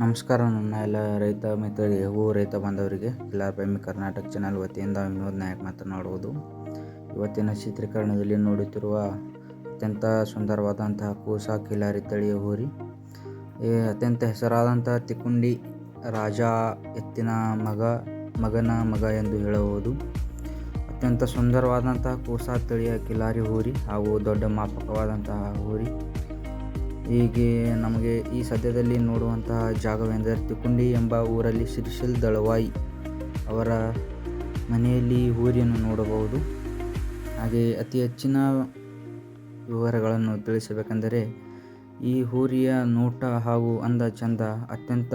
ನಮಸ್ಕಾರ ನನ್ನ ಎಲ್ಲ ರೈತ ಮಿತ್ರರಿಗೆ ರೈತ ಬಾಂಧವರಿಗೆ ಕಿಲಾರ್ ಕರ್ನಾಟಕ ಚಾನಲ್ ವತಿಯಿಂದ ವಿನೋದ್ ನಾಯಕ್ ಮಾತನಾಡುವುದು. ಇವತ್ತಿನ ಚಿತ್ರೀಕರಣದಲ್ಲಿ ನೋಡುತ್ತಿರುವ ಅತ್ಯಂತ ಸುಂದರವಾದಂತಹ ಕೂಸಾ ಕಿಲಾರಿ ತಳಿಯ ಹೋರಿ, ಅತ್ಯಂತ ಹೆಸರಾದಂಥ ತಿಕುಂಡಿ ರಾಜ ಎತ್ತಿನ ಮಗನ ಮಗ ಎಂದು ಹೇಳಬಹುದು. ಅತ್ಯಂತ ಸುಂದರವಾದಂತಹ ಕೂಸಾ ತಳಿಯ ಕಿಲಾರಿ ಹೋರಿ ಹಾಗೂ ದೊಡ್ಡ ಮಾಪಕವಾದಂತಹ ಹೋರಿ. ಹೀಗೆ ನಮಗೆ ಈ ಸದ್ಯದಲ್ಲಿ ನೋಡುವಂತಹ ಜಾಗವೆಂದರೆ ತಿಕುಂಡಿ ಎಂಬ ಊರಲ್ಲಿ ಶ್ರೀಶೈಲ್ ದಳವಾಯಿ ಅವರ ಮನೆಯಲ್ಲಿ ಹೋರಿಯನ್ನು ನೋಡಬಹುದು. ಹಾಗೆ ಅತಿ ಹೆಚ್ಚಿನ ವಿವರಗಳನ್ನು ತಿಳಿಸಬೇಕೆಂದರೆ ಈ ಹೋರಿಯ ನೋಟ ಹಾಗೂ ಅಂದ ಚಂದ ಅತ್ಯಂತ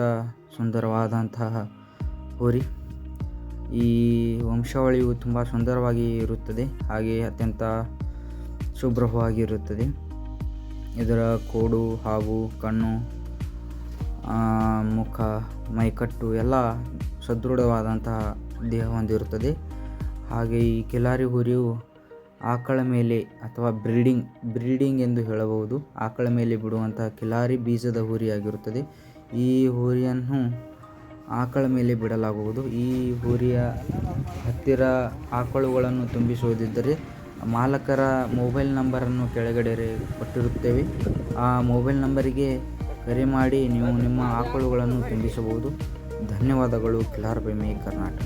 ಸುಂದರವಾದಂತಹ ಹೋರಿ. ಈ ವಂಶಾವಳಿಯು ತುಂಬ ಸುಂದರವಾಗಿ ಇರುತ್ತದೆ, ಹಾಗೆ ಅತ್ಯಂತ ಶುಭ್ರವಾಗಿರುತ್ತದೆ. ಇದರ ಕೋಡು ಹಾಗೂ ಕಣ್ಣು, ಮುಖ, ಮೈಕಟ್ಟು ಎಲ್ಲ ಸದೃಢವಾದಂತಹ ದೇಹ ಹೊಂದಿರುತ್ತದೆ. ಹಾಗೆ ಈ ಕಿಲಾರಿ ಹೋರಿಯು ಆಕಳ ಮೇಲೆ ಅಥವಾ ಬ್ರೀಡಿಂಗ್ ಎಂದು ಹೇಳಬಹುದು, ಆಕಳ ಮೇಲೆ ಬಿಡುವಂತಹ ಕಿಲಾರಿ ಬೀಜದ ಹೋರಿಯಾಗಿರುತ್ತದೆ. ಈ ಹೋರಿಯನ್ನು ಆಕಳ ಮೇಲೆ ಬಿಡಲಾಗುವುದು. ಈ ಹೋರಿಯ ಹತ್ತಿರ ಆಕಳುಗಳನ್ನು ತುಂಬಿಸುವುದಿದ್ದರೆ ಮಾಲಕರ ಮೊಬೈಲ್ ನಂಬರನ್ನು ಕೆಳಗಡೆ ಕೊಟ್ಟಿರುತ್ತೇವೆ. ಆ ಮೊಬೈಲ್ ನಂಬರಿಗೆ ಕರೆ ಮಾಡಿ ನೀವು ನಿಮ್ಮ ಆಕಳುಗಳನ್ನು ತುಂಬಿಸಬಹುದು. ಧನ್ಯವಾದಗಳು. ಕಿಲಾರ್ ಕರ್ನಾಟಕ.